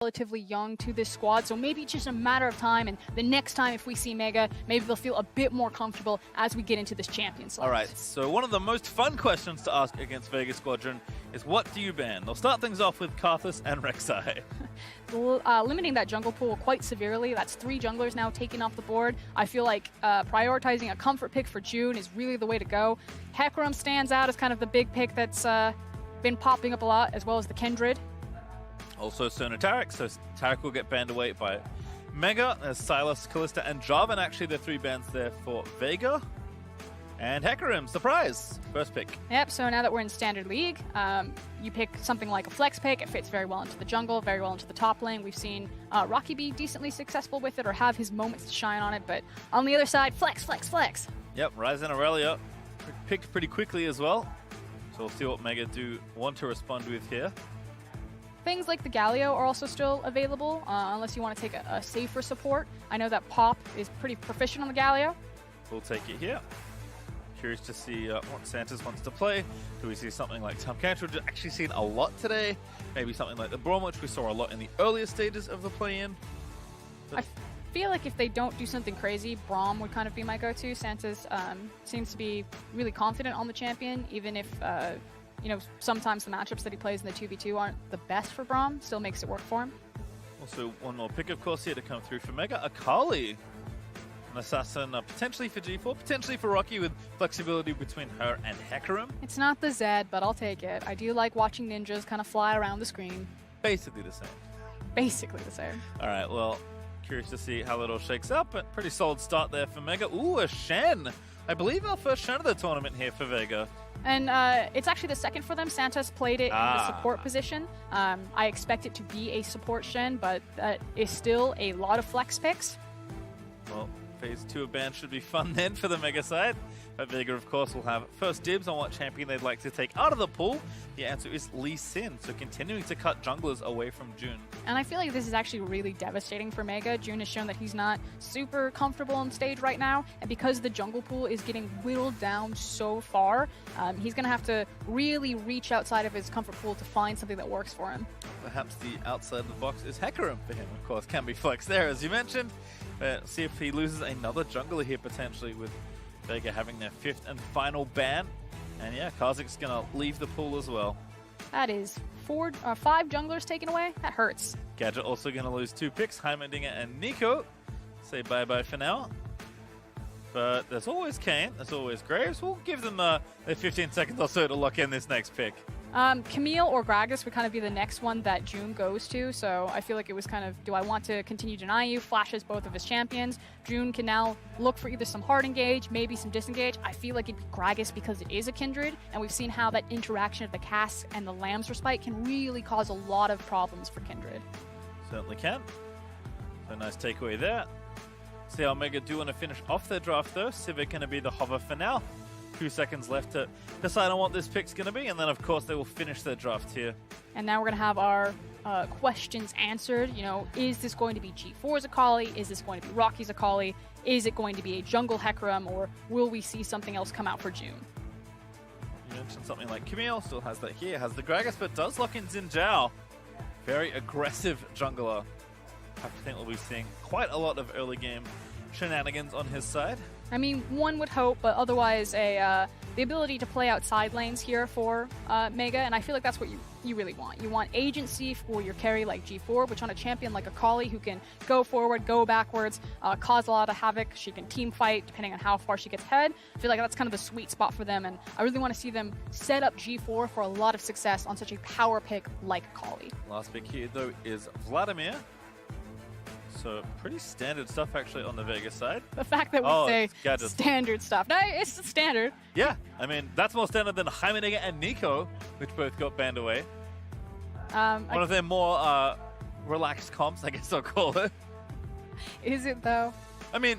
relatively young to this squad, so maybe it's just a matter of time, and the next time if we see Mega, maybe they'll feel a bit more comfortable as we get into this champion slot. All right, so one of the most fun questions to ask against Vega Squadron is what do you ban? They'll start things off with Karthus and Rek'Sai. Limiting that jungle pool quite severely. That's 3 junglers now taken off the board. I feel like prioritizing a comfort pick for June is really the way to go. Hecarim stands out as kind of the big pick that's been popping up a lot, as well as the Kindred. Also Sona Taric, so Taric will get banned away by Mega. There's Sylas, Kalista, and Jarvan. Actually, the 3 bans there for Vega. And Hecarim, surprise! First pick. Yep, so now that we're in Standard League, you pick something like a flex pick. It fits very well into the jungle, very well into the top lane. We've seen Rocky be decently successful with it or have his moments to shine on it, but on the other side, flex, flex, flex. Yep, Ryze and Aurelia picked pretty quickly as well. So we'll see what Mega do want to respond with here. Things like the Galio are also still available, unless you want to take a safer support. I know that Pop is pretty proficient on the Galio. We'll take it here. Curious to see what Santos wants to play. Do we see something like Tom Cantor, which we've actually seen a lot today? Maybe something like the Braum, which we saw a lot in the earlier stages of the play-in. I feel like if they don't do something crazy, Braum would kind of be my go-to. Santos seems to be really confident on the champion, even if you know, sometimes the matchups that he plays in the 2v2 aren't the best for Braum, still makes it work for him. Also, one more pick, of course, here to come through for Mega. Akali, an assassin, potentially for G4, potentially for Rocky, with flexibility between her and Hecarim. It's not the Zed, but I'll take it. I do like watching ninjas kind of fly around the screen. Basically the same. Basically the same. All right, well, curious to see how it all shakes up, but pretty solid start there for Mega. Ooh, a Shen. I believe our first Shen of the tournament here for Vega. And it's actually the second for them. Santos played it in the support position. I expect it to be a support Shen, but that is still a lot of flex picks. Well, phase 2 of ban should be fun then for the Mega side. But Vega, of course, will have first dibs on what champion they'd like to take out of the pool. The answer is Lee Sin, so continuing to cut junglers away from June. And I feel like this is actually really devastating for Mega. June has shown that he's not super comfortable on stage right now, and because the jungle pool is getting whittled down so far, he's going to have to really reach outside of his comfort pool to find something that works for him. Perhaps the outside of the box is Hecarim for him, of course. Can be flex there, as you mentioned. But see if he loses another jungler here, potentially, with Vega having their 5th and final ban. And yeah, Kha'Zix's going to leave the pool as well. That is 5 junglers taken away. That hurts. Gadget also going to lose 2 picks. Heimerdinger and Nico say bye-bye for now. But there's always Kayn. There's always Graves. We'll give them their 15 seconds or so to lock in this next pick. Camille or Gragas would kind of be the next one that June goes to, so I feel like it was kind of, do I want to continue denying you? Flashes both of his champions. June can now look for either some hard engage, maybe some disengage. I feel like it'd be Gragas because it is a Kindred, and we've seen how that interaction of the Cask and the Lamb's Respite can really cause a lot of problems for Kindred. Certainly can. So nice takeaway there. See how Mega do want to finish off their draft though. Civic going to be the hover for now. 2 seconds left to decide on what this pick's going to be, and then of course they will finish their draft here. And now we're going to have our questions answered. You know, is this going to be G4's Akali? Is this going to be Rocky's Akali? Is it going to be a jungle Hecarim, or will we see something else come out for June? You mentioned something like Camille, still has that here, has the Gragas, but does lock in Xin Zhao. Very aggressive jungler. I think we'll be seeing quite a lot of early game shenanigans on his side. I mean, one would hope, but otherwise the ability to play out side lanes here for Mega, and I feel like that's what you really want. You want agency for your carry like G4, which on a champion like Akali, who can go forward, go backwards, cause a lot of havoc. She can team fight depending on how far she gets ahead. I feel like that's kind of the sweet spot for them, and I really want to see them set up G4 for a lot of success on such a power pick like Akali. Last pick here, though, is Vladimir. So pretty standard stuff actually on the Vega side. The fact that we say standard stuff. No, it's standard. Yeah, I mean, that's more standard than Heimerdinger and Nico, which both got banned away. One of their more relaxed comps, I guess I'll call it. Is it though? I mean,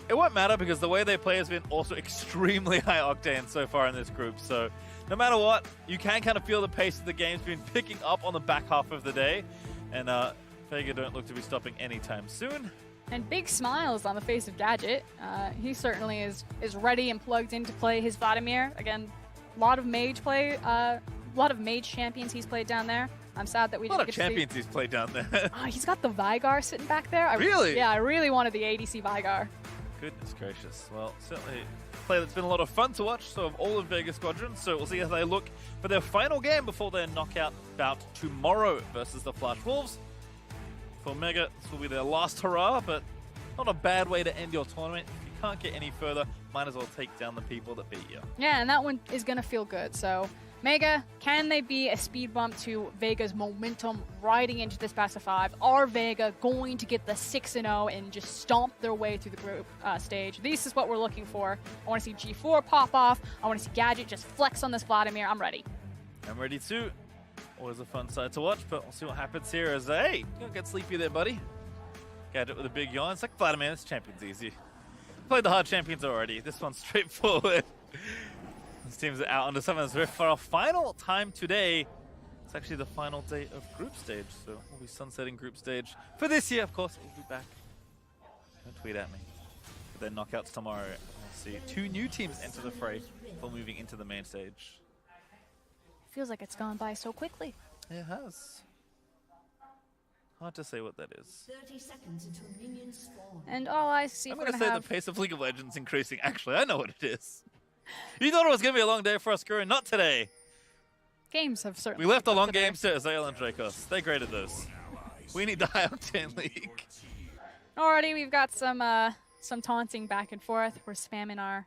it won't matter because the way they play has been also extremely high octane so far in this group. So no matter what, you can kind of feel the pace of the game's been picking up on the back half of the day. And Vega don't look to be stopping anytime soon. And big smiles on the face of Gadget. He certainly is ready and plugged in to play his Vladimir. Again, a lot of mage play, a lot of mage champions he's played down there. I'm sad that we A lot didn't of get to see. champions he's played down there. Oh, he's got the Vigar sitting back there. Really? Yeah, I really wanted the ADC Vigar. Goodness gracious. Well, certainly a play that's been a lot of fun to watch, so of all of Vega Squadron. So we'll see how they look for their final game before their knockout bout tomorrow versus the Flash Wolves. For Mega, this will be their last hurrah, but not a bad way to end your tournament. If you can't get any further, might as well take down the people that beat you. Yeah, and that one is going to feel good. So Mega, can they be a speed bump to Vega's momentum riding into this best of 5? Are Vega going to get the 6-0 and just stomp their way through the group stage? This is what we're looking for. I want to see G4 pop off. I want to see Gadget just flex on this Vladimir. I'm ready. I'm ready too. Always a fun side to watch, but we'll see what happens here as, hey, you don't get sleepy there, buddy. Gadget with a big yawn. It's like Vladimir, this champion's easy. Played the hard champions already. This one's straightforward. These teams are out under Summoners Rift for our final time today. It's actually the final day of group stage, so we'll be sunsetting group stage for this year. Of course, we'll be back. Don't tweet at me. But then knockouts tomorrow. We'll see 2 new teams enter the fray before moving into the main stage. Feels like it's gone by so quickly. It has. Hard to say what that is. 30 seconds until minions spawn. And all I see, I'm we're going to gonna say have... the pace of League of Legends increasing. Actually, I know what it is. You thought it was going to be a long day for us, Guru. Not today. games have certainly... We left the long today. games to Azael and Dracos. They graded those. We need the high octane league. Alrighty, we've got some taunting back and forth. We're spamming our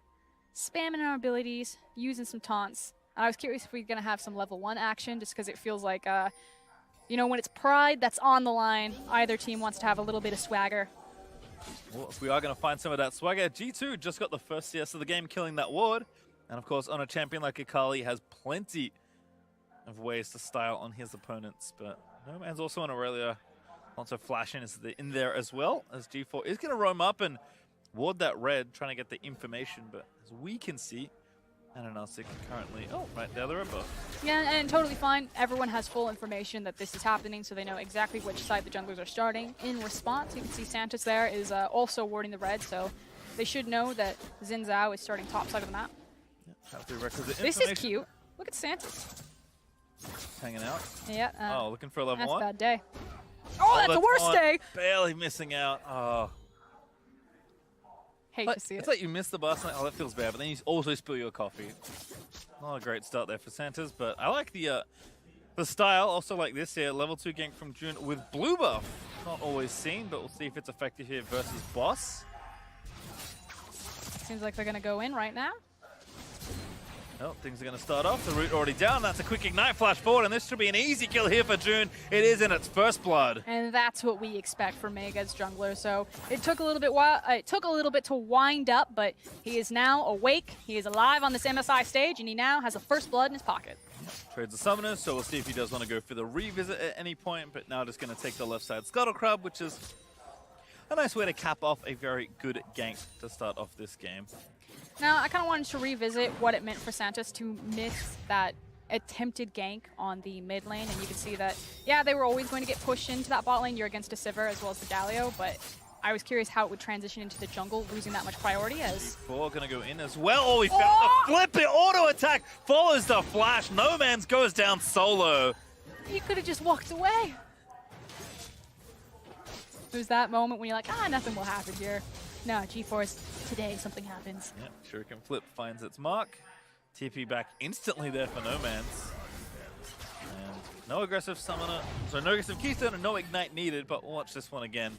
abilities, using some taunts. I was curious if we're gonna have some level 1 action, just because it feels like, you know, when it's Pride that's on the line, either team wants to have a little bit of swagger. Well, if we are going to find some of that swagger, G2 just got the first CS of the game, killing that ward. And of course, on a champion like Akali, has plenty of ways to style on his opponents. But No Man's also on Aurelia. Also flashing is in there as well, as G4 is going to roam up and ward that red, trying to get the information. But as we can see, Ananasic currently, oh, right there, they're above. Yeah, and totally fine. Everyone has full information that this is happening, so they know exactly which side the junglers are starting. In response, you can see Santos there is also warding the red, so they should know that Xin Zhao is starting top side of the map. Yeah, have the requisite This information. is cute. Look at Santos. Hanging out. Yeah. Oh, looking for a level That's 1. a bad day. Oh, that's the worst on. day! Barely missing out. Oh. Hate to see It's it. like you missed the bus. Like, oh, that feels bad. But then you also spill your coffee. Not a great start there for Santos, but I like the style. Also like this here, level 2 gank from June with blue buff. Not always seen, but we'll see if it's effective here versus boss. Seems like they're gonna go in right now. Oh, things are going to start off. The root already down. That's a quick ignite flash forward, and this should be an easy kill here for June. It is in its first blood. And that's what we expect from Mega's jungler. So it took a little bit to wind up, but he is now awake. He is alive on this MSI stage, and he now has a first blood in his pocket. Trades the summoner, so we'll see if he does want to go for the revisit at any point, but now just going to take the left side Scuttle Crab, which is a nice way to cap off a very good gank to start off this game. Now, I kind of wanted to revisit what it meant for Santos to miss that attempted gank on the mid lane, and you can see that, yeah, they were always going to get pushed into that bot lane. You're against a Sivir as well as the Galio, but I was curious how it would transition into the jungle, losing that much priority as... G4 going to go in as well. Oh, he found the flip it. Auto attack follows the flash. No Man's goes down solo. You could have just walked away. There's that moment when you're like, nothing will happen here. No, G4's today, something happens. Yep, Shuriken Flip finds its mark. TP back instantly there for No Man's. And no aggressive summoner, so no aggressive keystone and no ignite needed, but we'll watch this one again.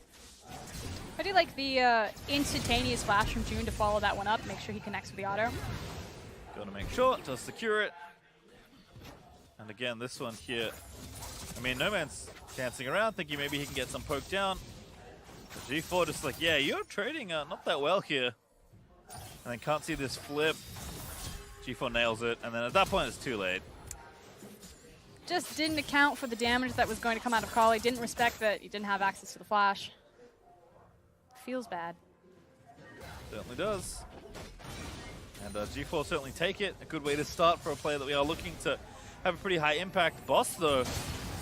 I do like the instantaneous flash from June to follow that one up, make sure he connects with the auto. Gotta make sure to secure it. And again, this one here, I mean, No Man's dancing around, thinking maybe he can get some poke down. But G4 just like, yeah, you're trading not that well here. And then can't see this flip. G4 nails it, and then at that point it's too late. Just didn't account for the damage that was going to come out of Kali, didn't respect that he didn't have access to the flash. Feels bad. Certainly does. And G4 certainly take it. A good way to start for a player that we are looking to have a pretty high impact. Boss, though,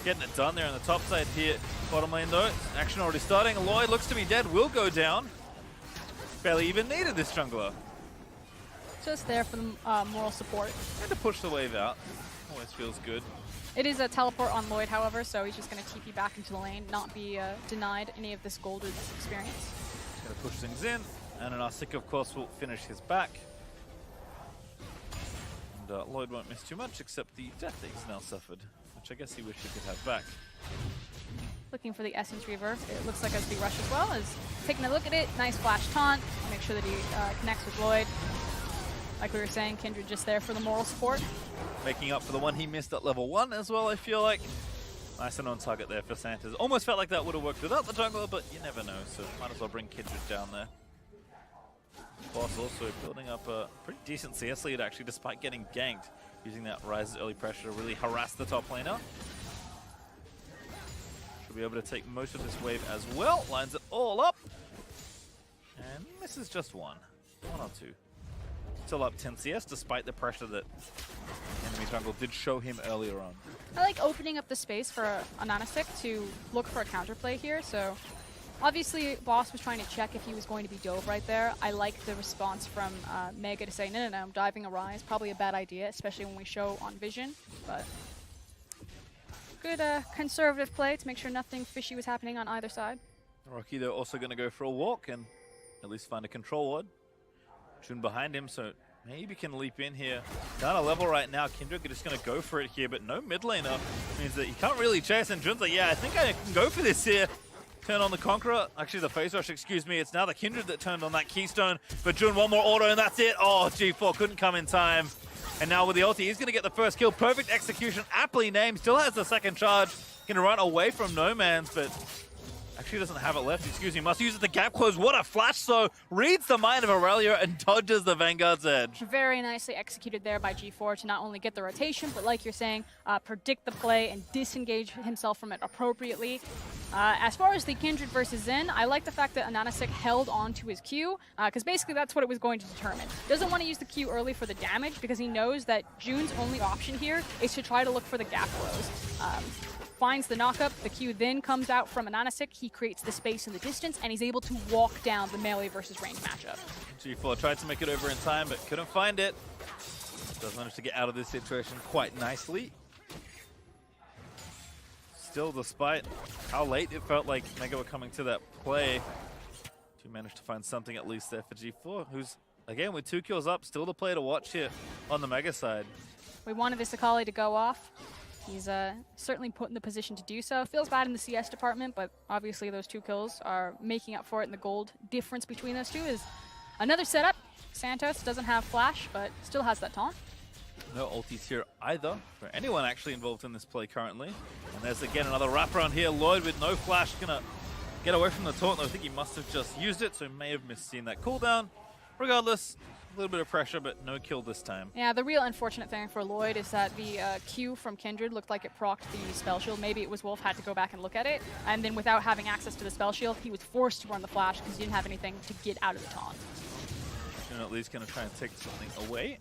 getting it done there on the top side here. Bottom lane, though, action already starting. Lloyd looks to be dead, will go down. Barely even needed this jungler. Just there for the moral support. And to push the wave out. Always feels good. It is a teleport on Lloyd, however, so he's just going to TP back into the lane, not be denied any of this gold or this experience. Going to push things in, and an Arsik, of course, will finish his back. And Lloyd won't miss too much, except the death that he's now suffered, which I guess he wished he could have back. Looking for the Essence Reaver. It looks like a big rush as well. Is taking a look at it. Nice flash taunt. Make sure that he connects with Lloyd. Like we were saying, Kindred just there for the moral support. Making up for the one he missed at level 1 as well, I feel like. Nice and on target there for Santas. Almost felt like that would have worked without the jungler, but you never know, so might as well bring Kindred down there. Boss also building up a pretty decent CS lead actually, despite getting ganked. Using that Rise's early pressure to really harass the top laner. Should be able to take most of this wave as well. Lines it all up. And misses just one. One or two. Still up 10 CS despite the pressure that enemy jungle did show him earlier on. I like opening up the space for a Nanasik to look for a counterplay here. So obviously Boss was trying to check if he was going to be dove right there. I like the response from Mega to say, no, I'm diving a Rise. Probably a bad idea, especially when we show on vision. But good conservative play to make sure nothing fishy was happening on either side. Rocky, though, also going to go for a walk and at least find a control ward. June behind him, so maybe can leap in here. Down a level right now, Kindred just going to go for it here, but no mid laner means that he can't really chase, and June's like, yeah, I think I can go for this here. Turn on the Conqueror, actually the Phase Rush, excuse me. It's now the Kindred that turned on that Keystone, but June one more auto and that's it. Oh, G4 couldn't come in time. And now with the ulti, he's going to get the first kill. Perfect execution, aptly named, still has the second charge. Going to run away from No Man's, but actually doesn't have it left, excuse me. Must use it to gap close. What a flash, so reads the mind of Aurelia and dodges the Vanguard's edge. Very nicely executed there by G4 to not only get the rotation, but like you're saying, predict the play and disengage himself from it appropriately. As far as the Kindred versus Zen, I like the fact that Ananasik held on to his Q, because basically that's what it was going to determine. Doesn't want to use the Q early for the damage, because he knows that June's only option here is to try to look for the gap close. Finds the knockup, the Q then comes out from Ananasik, he creates the space in the distance, and he's able to walk down the melee versus range matchup. G4 tried to make it over in time, but couldn't find it. Does manage to get out of this situation quite nicely. Still, despite how late it felt like Mega were coming to that play, do manage to find something at least there for G4, who's, again, with 2 kills up, still the player to watch here on the Mega side. We wanted this Akali to go off. He's certainly put in the position to do so. Feels bad in the CS department, but obviously those 2 kills are making up for it, and the gold difference between those two is another setup. Santos doesn't have flash, but still has that taunt. No ultis here either for anyone actually involved in this play currently. And there's again another wraparound here. Lloyd with no flash gonna get away from the taunt. I think he must have just used it, so may have missed seeing that cooldown. Regardless, a little bit of pressure, but no kill this time. Yeah, the real unfortunate thing for Lloyd is that the Q from Kindred looked like it procced the spell shield. Maybe it was Wolf had to go back and look at it, and then without having access to the spell shield, he was forced to run the flash because he didn't have anything to get out of the taunt. June at least gonna try and take something away.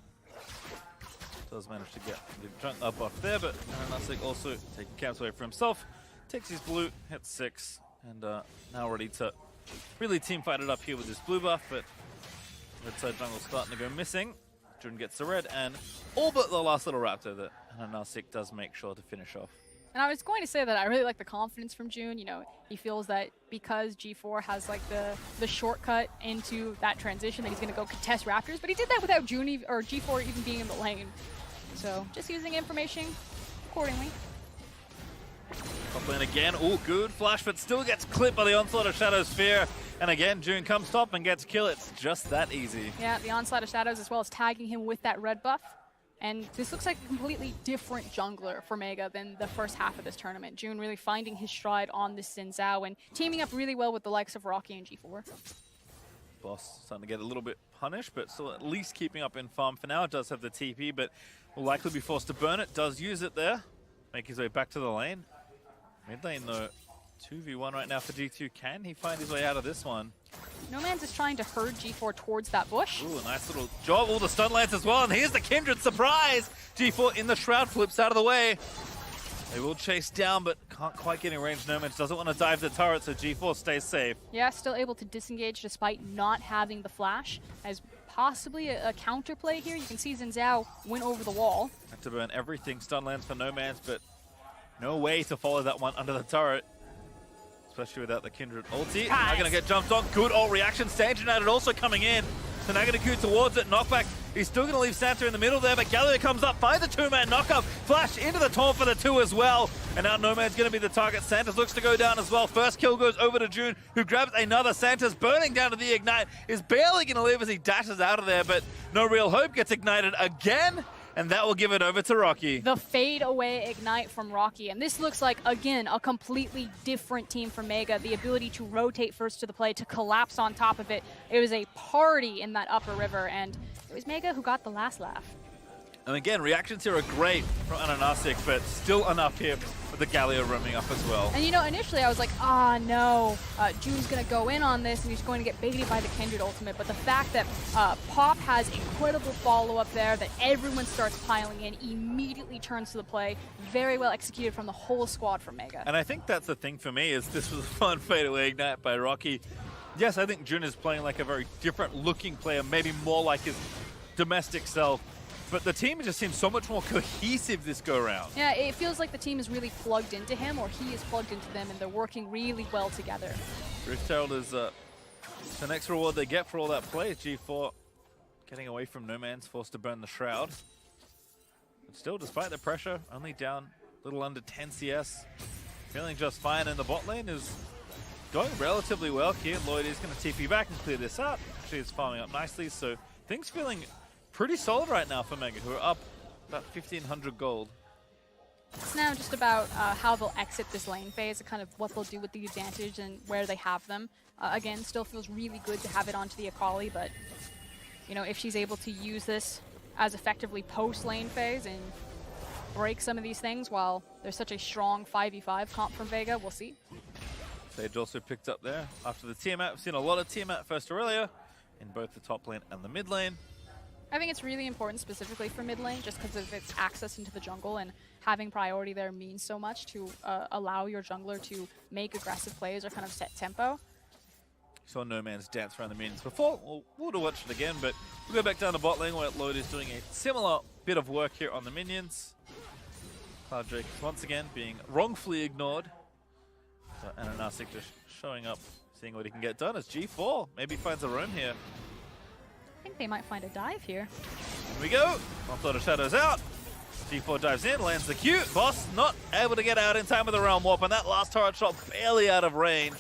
Does manage to get the junk up off there, but Nasik also taking camps away for himself. Takes his blue, hits 6, and now ready to really team fight it up here with his blue buff, but red side jungle starting to go missing. June gets the red, and all but the last little raptor that Nasik does make sure to finish off. And I was going to say that I really like the confidence from June. You know, he feels that because G4 has like the shortcut into that transition, that he's going to go contest raptors, but he did that without June or G4 even being in the lane. So just using information accordingly. Top lane again. Oh, good flash, but still gets clipped by the onslaught of Shadow's Fear. And again, June comes top and gets kill. It's just that easy. Yeah, the onslaught of Shadows as well as tagging him with that red buff. And this looks like a completely different jungler for Mega than the first half of this tournament. June really finding his stride on this Xin Zhao and teaming up really well with the likes of Rocky and G4. Boss starting to get a little bit punished, but still at least keeping up in farm for now. It does have the TP, but will likely be forced to burn it. Does use it there. Make his way back to the lane. Mid lane though, 2v1 right now for G2. Can he find his way out of this one? No Man's is trying to herd G4 towards that bush. Ooh, a nice little job. All the stun lance as well. And here's the Kindred surprise. G4 in the shroud, flips out of the way. They will chase down, but can't quite get in range. No Man's doesn't want to dive the turret, so G4 stays safe. Yeah, still able to disengage despite not having the flash, as possibly a counterplay here. You can see Xin Zhao went over the wall. Have to burn everything. Stun lands for Nomads, but no way to follow that one under the turret. Especially without the Kindred ulti. Now going to get jumped on. Good ult reaction. Stage United also coming in. So now going to queue towards it. Knockback. He's still going to leave Santa in the middle there, but Galio comes up, finds a two-man knockup. Flash into the taunt for the two as well. And now Nomad's going to be the target. Santa's looks to go down as well. First kill goes over to June, who grabs another. Santa's burning down to the Ignite. Is barely going to live as he dashes out of there, but no real hope. Gets ignited again. And that will give it over to Rocky. The fade away Ignite from Rocky. And this looks like, again, a completely different team from Mega. The ability to rotate first to the play, to collapse on top of it. It was a party in that upper river, and it was Mega who got the last laugh. And again, reactions here are great from Ananasic, but still enough here with the Galio roaming up as well. And you know, initially I was like, no, June's going to go in on this and he's going to get baited by the Kindred ultimate. But the fact that Pop has incredible follow-up there, that everyone starts piling in, immediately turns to the play. Very well executed from the whole squad from Mega. And I think that's the thing for me, is this was a fun fadeaway Ignite by Rocky. Yes, I think June is playing like a very different looking player, maybe more like his domestic self. But the team just seems so much more cohesive this go-around. Yeah, it feels like the team is really plugged into him, or he is plugged into them, and they're working really well together. Rift Herald is the next reward they get for all that play. G4 getting away from No Man's, forced to burn the Shroud. But still, despite the pressure, only down a little under 10 CS. Feeling just fine, and the bot lane is going relatively well here. Lloyd is going to TP back and clear this up. Actually, it's farming up nicely, so things feeling pretty solid right now for Mega, who are up about 1,500 gold. It's now just about how they'll exit this lane phase, and kind of what they'll do with the advantage and where they have them. Again, still feels really good to have it onto the Akali, but you know, if she's able to use this as effectively post-lane phase and break some of these things while there's such a strong 5v5 comp from Vega, we'll see. Sage also picked up there after the Tiamat. We've seen a lot of Tiamat first Aurelia in both the top lane and the mid lane. I think it's really important specifically for mid lane, just because of its access into the jungle, and having priority there means so much to allow your jungler to make aggressive plays or kind of set tempo. Saw No Man's dance around the minions before. We'll watch it again, but we'll go back down to bot lane where Lloyd is doing a similar bit of work here on the minions. Cloud Drake once again being wrongfully ignored. So Ananasic just showing up, seeing what he can get done as G4 maybe finds a roam here. I think they might find a dive here. Here we go. Offload of Shadows out. G4 dives in, lands the Q. Boss not able to get out in time with the Realm Warp, and that last turret shot barely out of range.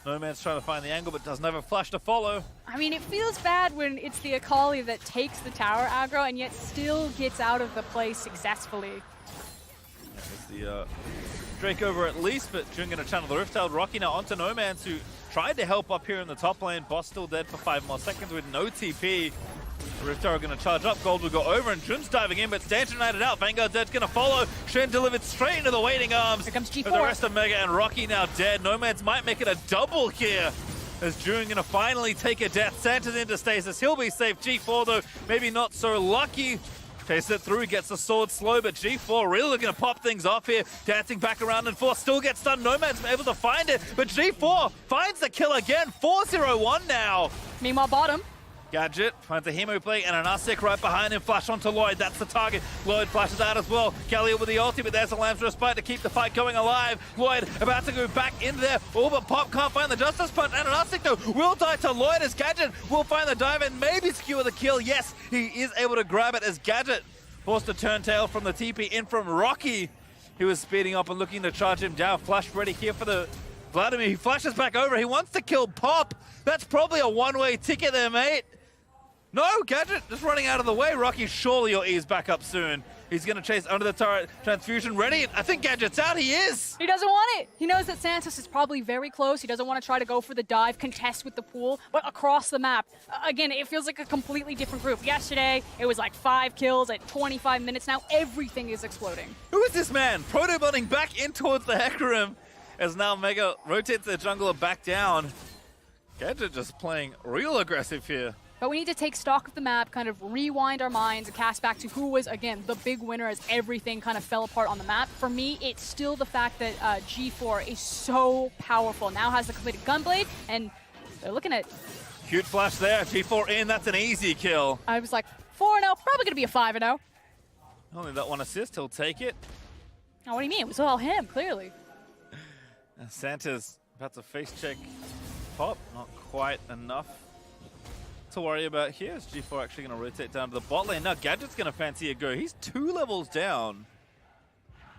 No Man's trying to find the angle, but doesn't have a flash to follow. I mean, it feels bad when it's the Akali that takes the tower aggro and yet still gets out of the play successfully. There's the Drake over at least, but June going to channel the Rift Herald. Rocky now onto No Man's, who tried to help up here in the top lane. Boss still dead for 5 more seconds with no TP. The Rift Herald going to charge up. Gold will go over, and Jun's diving in, but Stanch United out. Vanguard dead's going to follow. Shen delivered straight into the waiting arms. Here comes G4. Of the rest of Mega, and Rocky now dead. Nomads might make it a double here, as June going to finally take a death. Santa's into stasis. He'll be safe. G4, though, maybe not so lucky. Chase it through, gets the sword slow, but G4 really looking to pop things off here. Dancing back around and force, still gets stunned. Nomad's able to find it, but G4 finds the kill again. 4-0-1 now. Meanwhile, bottom. Gadget finds a Hemo play, and an Arctic right behind him. Flash onto Lloyd, that's the target. Lloyd flashes out as well. Galio with the ulti, but there's a Lamb's Respite to keep the fight going alive. Lloyd about to go back in there. Oh, but Pop can't find the Justice Punch, and an Arctic though will die to Lloyd as Gadget will find the dive and maybe secure the kill. Yes, he is able to grab it as Gadget forced a turntail from the TP in from Rocky. He was speeding up and looking to charge him down. Flash ready here for the Vladimir. He flashes back over. He wants to kill Pop. That's probably a one-way ticket there, mate. No, Gadget just running out of the way. Rocky, surely you'll ease back up soon. He's going to chase under the turret. Transfusion ready. I think Gadget's out. He is. He doesn't want it. He knows that Santos is probably very close. He doesn't want to try to go for the dive, contest with the pool, but across the map. Again, it feels like a completely different group. Yesterday, it was like 5 kills at 25 minutes. Now everything is exploding. Who is this man? Proto-bunning back in towards the Hecarim as now Mega rotates the jungler back down. Gadget just playing real aggressive here. But we need to take stock of the map, kind of rewind our minds and cast back to who was, again, the big winner as everything kind of fell apart on the map. For me, it's still the fact that G4 is so powerful. Now has the completed Gunblade, and they're looking at Cute flash there. G4 in. That's an easy kill. I was like 4-0, probably gonna be a 5-0. Only that one assist. He'll take it. Oh, what do you mean? It was all him, clearly. And Santa's about to face check Pop. Not quite enough to worry about here. Is G4 actually going to rotate down to the bot lane? Now Gadget's going to fancy a go. He's 2 levels down.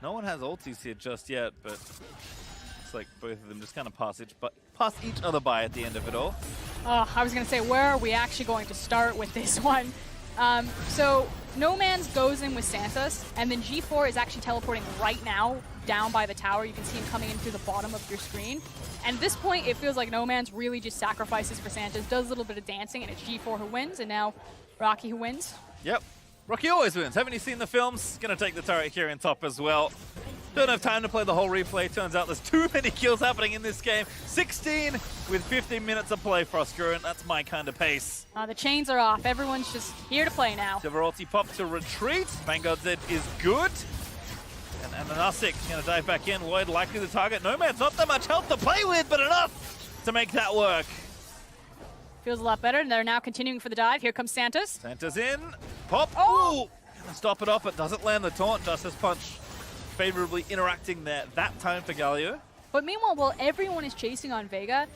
No one has ultis here just yet, but it's like both of them just kind of pass each other by at the end of it all. Oh, I was going to say, where are we actually going to start with this one? So No Man's goes in with Santa's, and then G4 is actually teleporting right now down by the tower. You can see him coming in through the bottom of your screen. And at this point, it feels like No Man's really just sacrifices for Santa's, does a little bit of dancing, and it's G4 who wins, and now Rocky who wins. Yep. Rocky always wins. Haven't you seen the films? Gonna take the turret here in top as well. Don't have time to play the whole replay. Turns out there's too many kills happening in this game. 16 with 15 minutes of play, Frostgurn. That's my kind of pace. The chains are off. Everyone's just here to play now. Silver ulti pop to retreat. Vanguard's Edge is good. And Anasik going to dive back in. Lloyd likely the target. No Man's not that much health to play with, but enough to make that work. Feels a lot better, and they're now continuing for the dive. Here comes Santa's. Santa's in. Pop. Oh! Ooh. Stop it off. It doesn't land the taunt. Justice Punch favorably interacting there that time for Galio. But meanwhile, while everyone is chasing on Vega,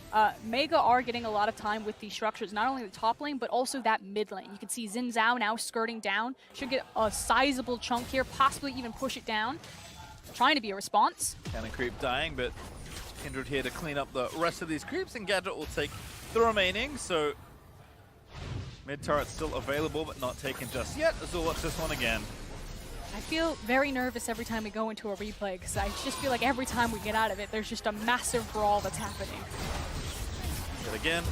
Mega are getting a lot of time with these structures, not only the top lane, but also that mid lane. You can see Xin Zhao now skirting down. Should get a sizable chunk here, possibly even push it down. Trying to be a response. Cannon creep dying, but Kindred here to clean up the rest of these creeps, and Gadget will take the remaining. So mid turret still available, but not taken just yet, as we'll watch this one again. I feel very nervous every time we go into a replay, because I just feel like every time we get out of it, there's just a massive brawl that's happening. But again,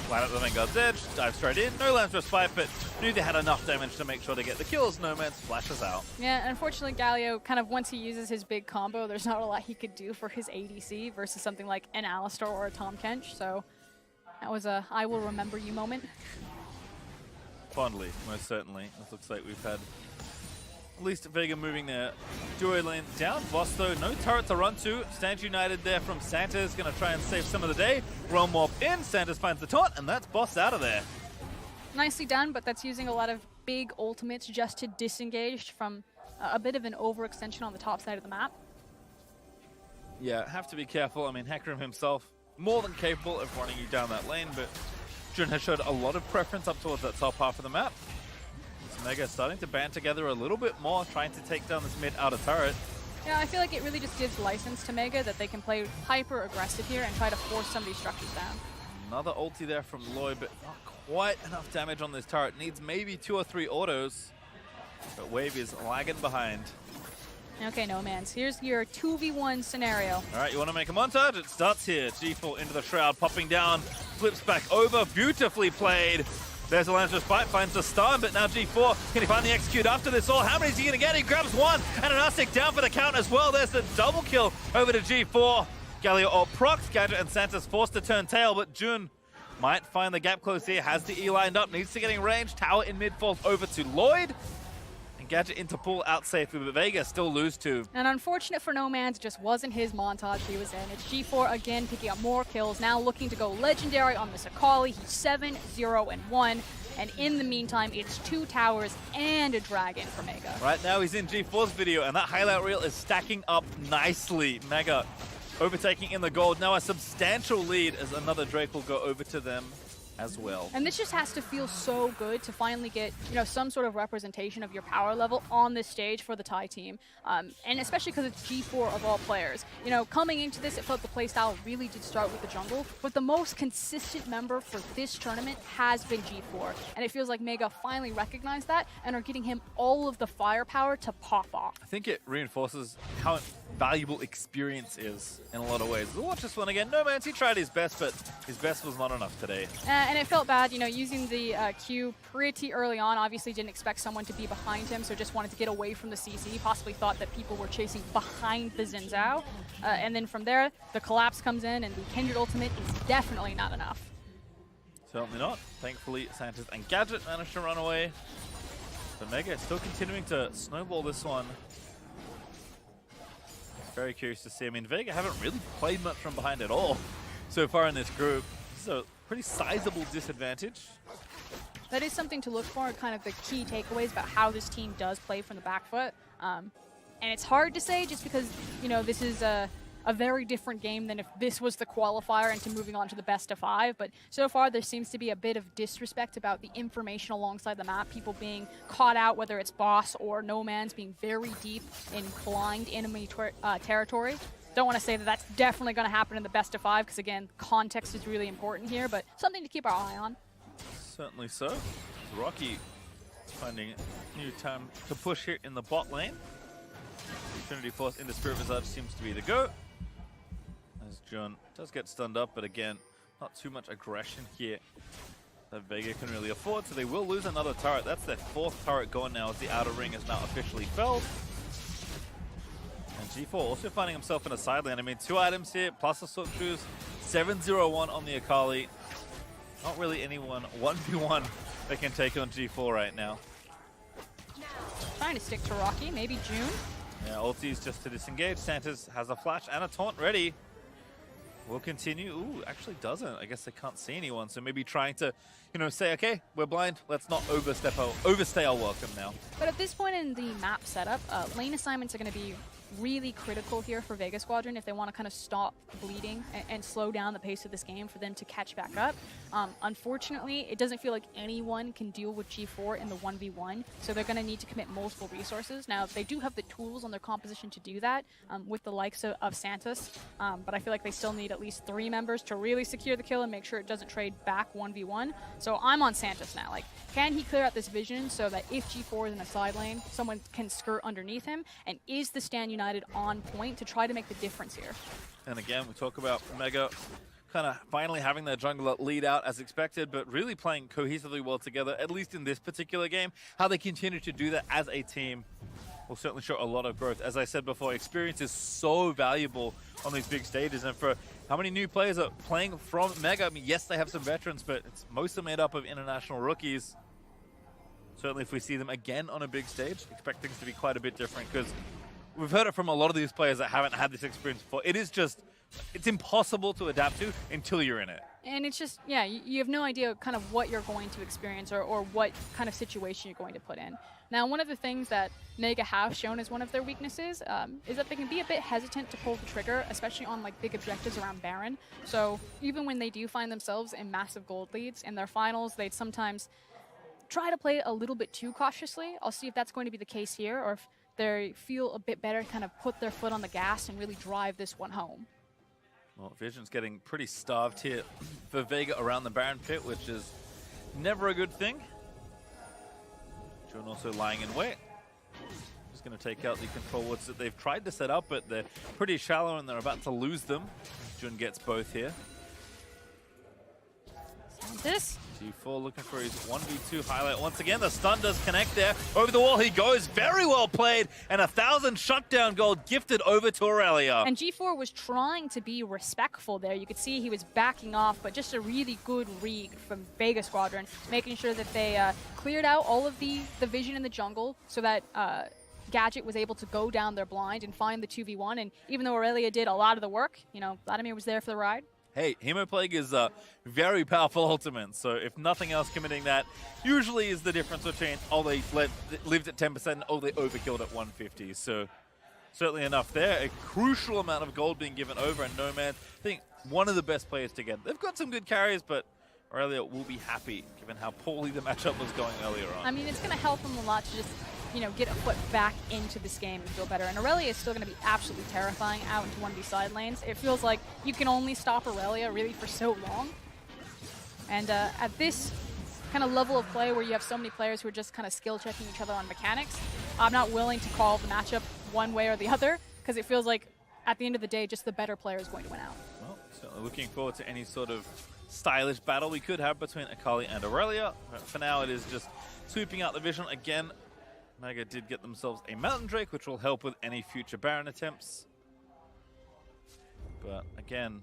line up the Vanguard's Edge, dive straight in. No Lamb's Respite, but knew they had enough damage to make sure to get the kills. No Man's flashes out. Yeah, unfortunately, Galio, kind of once he uses his big combo, there's not a lot he could do for his ADC versus something like an Alistar or a Tahm Kench, so that was a I will remember you moment. Fondly, most certainly. It looks like we've had at least Vega moving their duo lane down. Boss though, no turret to run to. Stands united there from Santa's, gonna try and save some of the day. Realm Warp in, Santa's finds the taunt, and that's Boss out of there. Nicely done, but that's using a lot of big ultimates just to disengage from a bit of an overextension on the top side of the map. Yeah, have to be careful. I mean, Hecarim himself, more than capable of running you down that lane, but Jun has showed a lot of preference up towards that top half of the map. Mega starting to band together a little bit more, trying to take down this mid outer turret. Yeah, I feel like it really just gives license to Mega that they can play hyper aggressive here and try to force some of these structures down. Another ulti there from Lloyd, but not quite enough damage on this turret. Needs maybe 2 or 3 autos, but Wave is lagging behind. Okay, No Man's. Here's your 2v1 scenario. All right, you want to make a montage? It starts here. G4 into the Shroud, popping down, flips back over. Beautifully played. There's a Lance Respite, finds the stun, but now G4, can he find the execute after this all? How many is he going to get? He grabs one, and an Asik down for the count as well. There's the double kill over to G4. Galio or procs, Gadget and Santa's forced to turn tail, but Jun might find the gap close here, has the E lined up, needs to get in range. Tower in mid falls over to Lloyd. And Gadget into pull out safely, but Vega still lose 2. And unfortunate for No Man's, it just wasn't his montage he was in. It's G4 again picking up more kills, now looking to go legendary on Mr. Akali. He's 7-0-1. And in the meantime, it's 2 towers and a dragon for Mega. Right now he's in G4's video, and that highlight reel is stacking up nicely. Mega overtaking in the gold. Now a substantial lead as another Drake will go over to them as well. And this just has to feel so good to finally get, you know, some sort of representation of your power level on this stage for the Thai team. And especially because it's G4 of all players. You know, coming into this, it felt the playstyle really did start with the jungle, but the most consistent member for this tournament has been G4. And it feels like Mega finally recognized that and are getting him all of the firepower to pop off. I think it reinforces how valuable experience is in a lot of ways. We'll watch this one again. No Man's, he tried his best, but his best was not enough today. And it felt bad, you know, using the Q pretty early on. Obviously didn't expect someone to be behind him, so just wanted to get away from the CC. Possibly thought that people were chasing behind the Xin Zhao. And then from there, the collapse comes in, and the Kindred ultimate is definitely not enough. Certainly not. Thankfully, Santa's and Gadget managed to run away. But Mega is still continuing to snowball this one. Very curious to see. I mean, Vega haven't really played much from behind at all so far in this group. So pretty sizable disadvantage. That is something to look for, kind of the key takeaways about how this team does play from the back foot. And it's hard to say just because, you know, this is a very different game than if this was the qualifier into moving on to the best of 5. But so far, there seems to be a bit of disrespect about the information alongside the map, people being caught out, whether it's boss or no man's being very deep in blind enemy territory. Don't want to say that that's definitely going to happen in the best of 5 because, again, context is really important here, but something to keep our eye on. Certainly so. Rocky finding new time to push here in the bot lane. Trinity Force into Spirit Visage seems to be the go. As Jun does get stunned up, but again, not too much aggression here that Vega can really afford, so they will lose another turret. That's their 4th turret gone now as the outer ring is now officially felled. And G4 also finding himself in a side lane. I mean, 2 items here, plus a Soot Shoes, 7-0-1 on the Akali. Not really anyone 1v1 that can take on G4 right now. Trying to stick to Rocky, maybe June. Yeah, ultis just to disengage. Santos has a flash and a taunt ready. Will continue. Ooh, actually doesn't. I guess they can't see anyone, so maybe trying to, you know, say, okay, we're blind. Let's not overstay our welcome now. But at this point in the map setup, lane assignments are going to be really critical here for Vega Squadron if they want to kind of stop bleeding and slow down the pace of this game for them to catch back up. Unfortunately, it doesn't feel like anyone can deal with G4 in the 1v1, so they're going to need to commit multiple resources. Now, they do have the tools on their composition to do that with the likes of Santos, but I feel like they still need at least 3 members to really secure the kill and make sure it doesn't trade back 1v1. So I'm on Santos now. Like, can he clear out this vision so that if G4 is in a side lane, someone can skirt underneath him? And is the Stand United on point to try to make the difference here? And again, we talk about Mega kind of finally having their jungler lead out as expected, but really playing cohesively well together, at least in this particular game. How they continue to do that as a team will certainly show a lot of growth. As I said before, experience is so valuable on these big stages, and for how many new players are playing from Mega, I mean, yes, they have some veterans, but it's mostly made up of international rookies. Certainly if we see them again on a big stage, expect things to be quite a bit different, because we've heard it from a lot of these players that haven't had this experience before. It is just, it's impossible to adapt to until you're in it. And it's just, yeah, you have no idea kind of what you're going to experience or what kind of situation you're going to put in. Now, one of the things that Mega have shown as one of their weaknesses is that they can be a bit hesitant to pull the trigger, especially on like big objectives around Baron. So even when they do find themselves in massive gold leads in their finals, they'd sometimes try to play it a little bit too cautiously. I'll see if that's going to be the case here, or if they feel a bit better, kind of put their foot on the gas and really drive this one home. Well, Vision's getting pretty starved here for Vega around the Baron pit, which is never a good thing. Jun also lying in wait. Just going to take out the control wards that they've tried to set up, but they're pretty shallow and they're about to lose them. Jun gets both here. This G4 looking for his 1v2 highlight. Once again, the stun does connect there. Over the wall he goes. Very well played. And 1,000 shutdown gold gifted over to Aurelia. And G4 was trying to be respectful there. You could see he was backing off, but just a really good read from Vega Squadron, making sure that they cleared out all of the vision in the jungle so that Gadget was able to go down their blind and find the 2v1. And even though Aurelia did a lot of the work, you know, Vladimir was there for the ride. Hey, Hemoplague is a very powerful ultimate, so if nothing else, committing that usually is the difference between, oh, they lived at 10% and oh, they overkilled at 150. So certainly enough there. A crucial amount of gold being given over, and No Man, I think, one of the best players to get. They've got some good carries, but Aurelia will be happy given how poorly the matchup was going earlier on. I mean, it's going to help them a lot to just, you know, get a foot back into this game and feel better. And Aurelia is still going to be absolutely terrifying out into 1v side lanes. It feels like you can only stop Aurelia really for so long. And at this kind of level of play where you have so many players who are just kind of skill checking each other on mechanics, I'm not willing to call the matchup one way or the other, because it feels like at the end of the day, just the better player is going to win out. Well, certainly looking forward to any sort of stylish battle we could have between Akali and Aurelia. But for now, it is just sweeping out the vision again. Mega did get themselves a Mountain Drake, which will help with any future Baron attempts. But again,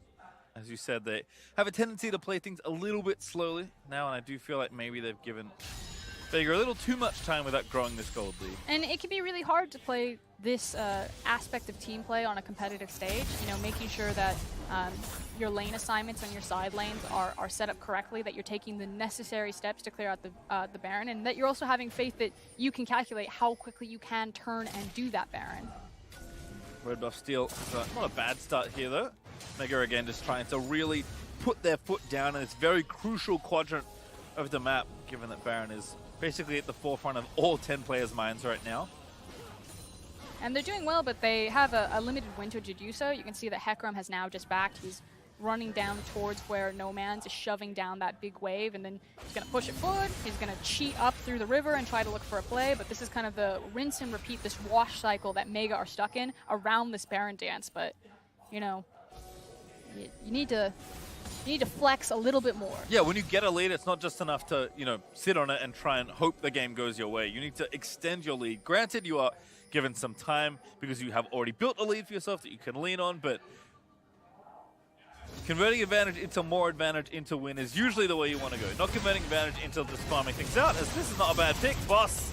as you said, they have a tendency to play things a little bit slowly now, and I do feel like maybe they've given Vega a little too much time without growing this gold lead. And it can be really hard to play this aspect of team play on a competitive stage, you know, making sure that your lane assignments on your side lanes are set up correctly, that you're taking the necessary steps to clear out the Baron, and that you're also having faith that you can calculate how quickly you can turn and do that Baron. Red buff steal, not a bad start here though. Mega again just trying to really put their foot down in this very crucial quadrant of the map, given that Baron is basically at the forefront of all 10 players' minds right now. And they're doing well, but they have a limited window to do so. You can see that Hecarim has now just backed. He's running down towards where No Man's is shoving down that big wave, and then he's going to push it forward. He's going to cheat up through the river and try to look for a play, but this is kind of the rinse and repeat, this wash cycle that Mega are stuck in around this Baron dance. But, you know, you need to flex a little bit more. Yeah, when you get a lead, it's not just enough to, you know, sit on it and try and hope the game goes your way. You need to extend your lead. Granted, you are given some time because you have already built a lead for yourself that you can lean on, but converting advantage into more advantage into win is usually the way you want to go. Not converting advantage into just farming things out, as this is not a bad pick. Boss,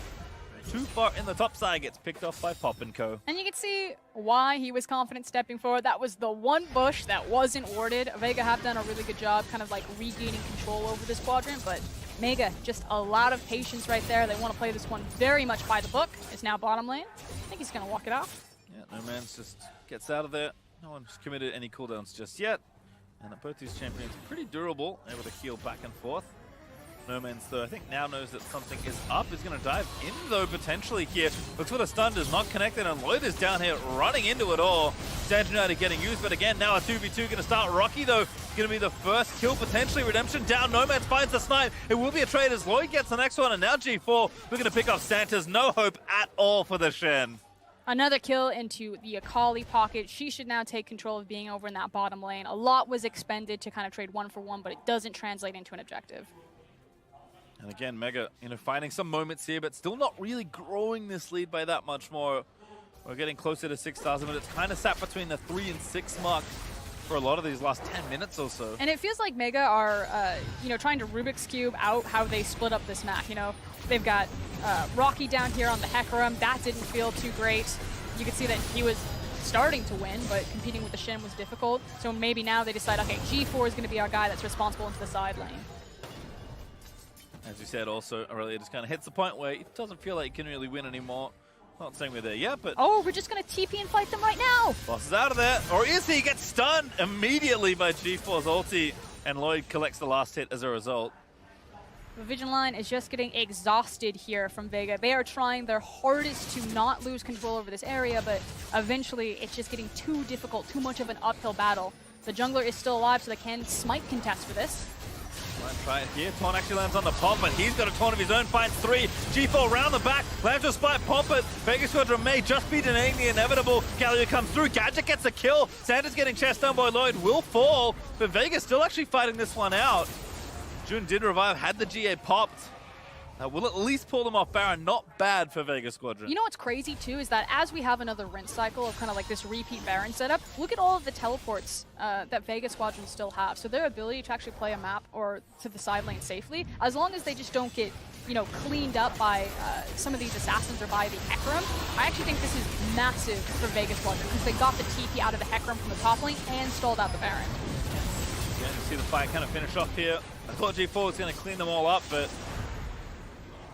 too far in the top side, gets picked off by Pop & Co. And you can see why he was confident stepping forward. That was the one bush that wasn't warded. Vega have done a really good job kind of like regaining control over this quadrant, but Mega, just a lot of patience right there. They want to play this one very much by the book. It's now bottom lane. I think he's going to walk it off. Yeah, No Man's just gets out of there. No one's committed any cooldowns just yet. And both these champions are pretty durable, able to heal back and forth. No Man's, though, I think now knows that something is up. Is going to dive in, though, potentially here. Looks for the stun, does not connect it, and Lloyd is down here running into it all. Sand United getting used, but again, now a 2v2 going to start. Rocky, though, going to be the first kill, potentially. Redemption down, No Man's finds the snipe. It will be a trade as Lloyd gets the next one, and now G4 looking to pick off Santa's. No hope at all for the Shen. Another kill into the Akali pocket. She should now take control of being over in that bottom lane. A lot was expended to kind of trade 1-for-1, but it doesn't translate into an objective. And again, Mega, you know, finding some moments here, but still not really growing this lead by that much more. We're getting closer to 6,000, but it's kind of sat between the 3 and 6 mark for a lot of these last 10 minutes or so. And it feels like Mega are, you know, trying to Rubik's Cube out how they split up this map. You know, they've got Rocky down here on the Hecarim. That didn't feel too great. You could see that he was starting to win, but competing with the Shen was difficult. So maybe now they decide, okay, G4 is going to be our guy that's responsible into the side lane. As you said also earlier, it just kind of hits the point where it doesn't feel like you can really win anymore. Not saying we're there yet, but... Oh, we're just going to TP and fight them right now! Boss is out of there. Or is he? Gets stunned immediately by G4's ulti, and Lloyd collects the last hit as a result. The Vision line is just getting exhausted here from Vega. They are trying their hardest to not lose control over this area, but eventually it's just getting too difficult, too much of an uphill battle. The jungler is still alive, so they can smite contest for this. Try it here. Taunt actually lands on the Pop, but he's got a taunt of his own. Finds 3. G4 round the back. Lands to spite Pop, but Vega Squadron may just be denying the inevitable. Galio comes through. Gadget gets a kill. Santa's getting chest down by Lloyd. Will fall, but Vega's still actually fighting this one out. Jun did revive, had the GA popped. That will at least pull them off Baron. Not bad for Vega Squadron. You know what's crazy too is that as we have another rinse cycle of kind of like this repeat Baron setup, look at all of the teleports that Vega Squadron still have. So their ability to actually play a map or to the side lane safely, as long as they just don't get, you know, cleaned up by some of these assassins or by the Hecarim, I actually think this is massive for Vega Squadron because they got the TP out of the Hecarim from the top lane and stalled out the Baron. Yeah, you see the fight kind of finish off here. I thought G4 was going to clean them all up, but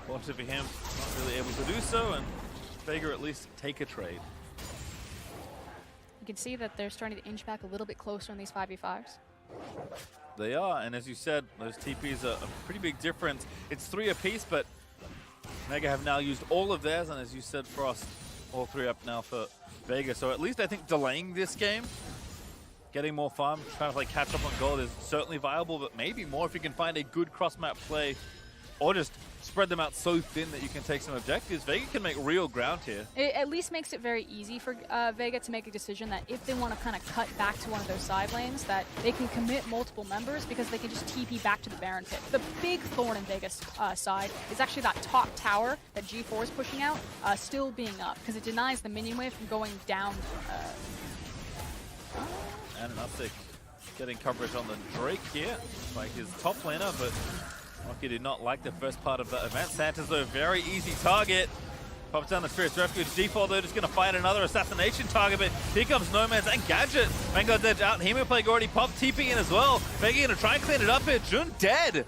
fortunately for him, not really able to do so, and Vega at least take a trade. You can see that they're starting to inch back a little bit closer on these 5v5s. They are, and as you said, those TPs are a pretty big difference. It's 3 apiece, but Mega have now used all of theirs, and as you said, Frost, all 3 up now for Vega. So at least I think delaying this game, getting more farm, trying to like catch up on gold is certainly viable, but maybe more if you can find a good cross-map play, or just spread them out so thin that you can take some objectives. Vega can make real ground here. It at least makes it very easy for Vega to make a decision that if they want to kind of cut back to one of those side lanes, that they can commit multiple members because they can just TP back to the Baron pit. The big thorn in Vega's side is actually that top tower that G4 is pushing out still being up because it denies the minion wave from going down. And an uptick getting coverage on the Drake here, like his top laner, but Rocky did not like the first part of that event. Santa's though, very easy target. Pops down the Spirit's Refuge. Default, though, just going to find another assassination target, but here comes Nomads and Gadget. Vanguard's edge out. Hemoplague already popped. TP in as well. Vega going to try and clean it up here. Jun dead.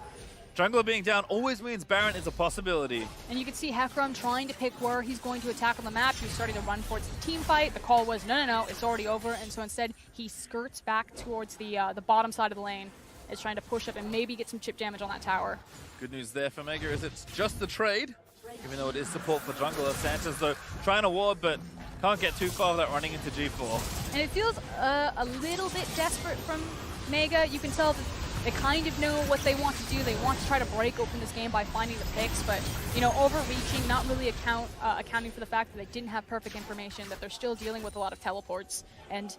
Jungler being down always means Baron is a possibility. And you can see Hecarim trying to pick where he's going to attack on the map. He was starting to run towards the team fight. The call was, no, it's already over. And so instead, he skirts back towards the bottom side of the lane. Is trying to push up and maybe get some chip damage on that tower. Good news there for Mega is it's just the trade. Even though it is support for jungler. Sanchez, though, trying to ward, but can't get too far without running into G4. And it feels a little bit desperate from Mega. You can tell that they kind of know what they want to do. They want to try to break open this game by finding the picks, but, you know, overreaching, not really accounting for the fact that they didn't have perfect information, that they're still dealing with a lot of teleports, and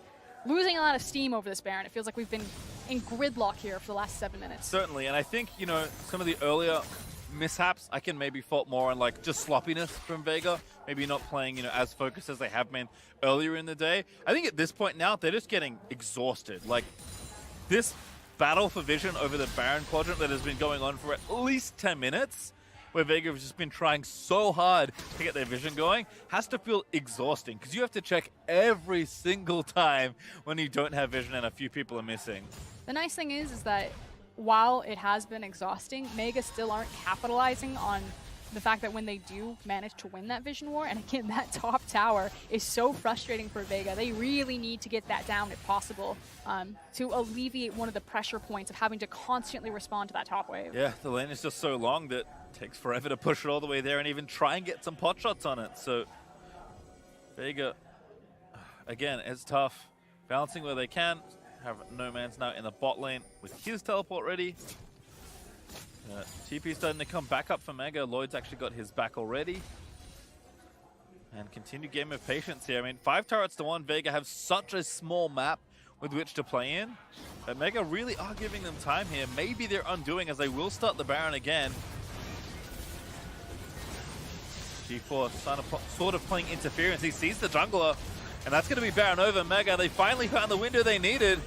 losing a lot of steam over this Baron. It feels like we've been in gridlock here for the last 7 minutes. Certainly, and I think, you know, some of the earlier mishaps I can maybe fault more on, like, just sloppiness from Vega, maybe not playing, you know, as focused as they have been earlier in the day. I think at this point now they're just getting exhausted. Like, this battle for vision over the Baron quadrant that has been going on for at least 10 minutes, where Vega has just been trying so hard to get their vision going, has to feel exhausting because you have to check every single time when you don't have vision and a few people are missing. The nice thing is that while it has been exhausting, Mega still aren't capitalizing on the fact that when they do manage to win that vision war, and again, that top tower is so frustrating for Vega. They really need to get that down if possible to alleviate one of the pressure points of having to constantly respond to that top wave. Yeah, the lane is just so long that it takes forever to push it all the way there and even try and get some pot shots on it. So Vega, again, it's tough. Balancing where they can. Have Nomads now in the bot lane with his teleport ready. TP starting to come back up for Mega. Lloyd's actually got his back already. And continued game of patience here. I mean, 5 turrets to 1. Vega have such a small map with which to play in. But Mega really are giving them time here. Maybe they're undoing as they will start the Baron again. G4 sort of playing interference. He sees the jungler. And that's going to be Baron over Mega. They finally found the window they needed.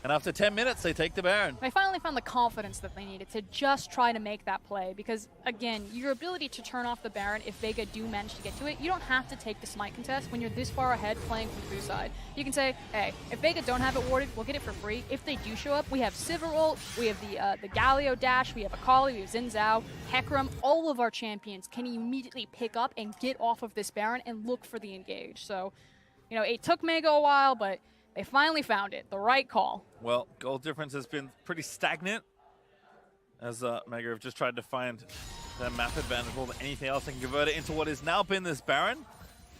And after 10 minutes, they take the Baron. They finally found the confidence that they needed to just try to make that play. Because, again, your ability to turn off the Baron, if Vega do manage to get to it, you don't have to take the smite contest when you're this far ahead playing from blue side. You can say, hey, if Vega don't have it warded, we'll get it for free. If they do show up, we have Sivir ult, we have the Galio dash, we have Akali, we have Xin Zhao, Hecarim. All of our champions can immediately pick up and get off of this Baron and look for the engage. So, you know, it took Mega a while, but they finally found it. The right call. Well, goal difference has been pretty stagnant as Mega have just tried to find their map advantage more than anything else and convert it into what has now been this Baron.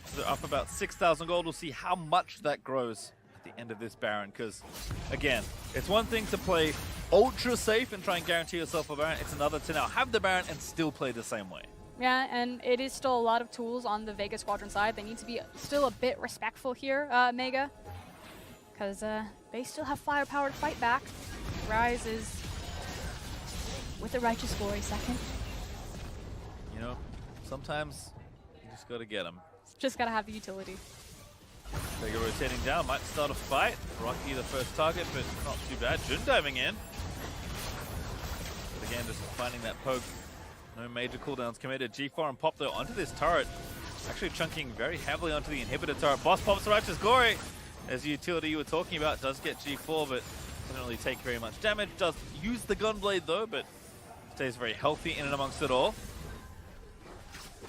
So they're up about 6,000 gold. We'll see how much that grows at the end of this Baron because, again, it's one thing to play ultra safe and try and guarantee yourself a Baron. It's another to now have the Baron and still play the same way. Yeah, and it is still a lot of tools on the Vega Squadron side. They need to be still a bit respectful here, Mega. Because they still have firepower to fight back. Rise is with the righteous glory second. You know, sometimes you just got to get them. Just got to have the utility. Vega rotating down, might start a fight. Rocky the first target, but not too bad. Jun diving in. But again, just finding that poke. No major cooldowns committed. G4 and Pop though onto this turret. Actually chunking very heavily onto the inhibitor turret. Boss pops the righteous glory. As the utility you were talking about does get G4, but doesn't really take very much damage. Does use the gunblade though, but stays very healthy in and amongst it all.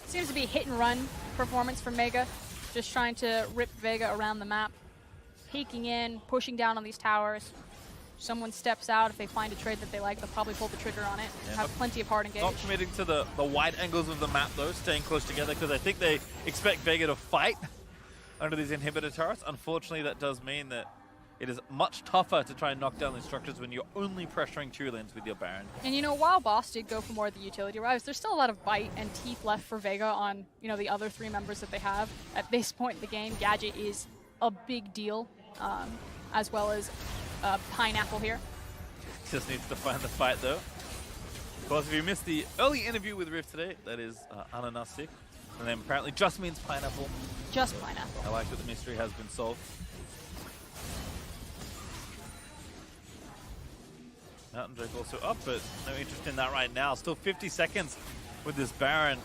Seems to be a hit and run performance from Mega. Just trying to rip Vega around the map. Peeking in, pushing down on these towers. Someone steps out. If they find a trade that they like, they'll probably pull the trigger on it. Yeah, have plenty of hard engage. Not committing to the wide angles of the map though, staying close together because I think they expect Vega to fight under these inhibitor turrets. Unfortunately, that does mean that it is much tougher to try and knock down these structures when you're only pressuring 2 lanes with your Baron. And you know, while Boss did go for more of the utility rise, there's still a lot of bite and teeth left for Vega on, you know, the other 3 members that they have. At this point in the game, Gadget is a big deal, as well as Pineapple here. Just needs to find the fight though. Of course, if you missed the early interview with Rift today, that is Ananasik. And then apparently just means pineapple. Just pineapple. I like that the mystery has been solved. Mountain Drake also up, but no interest in that right now. Still 50 seconds with this Baron.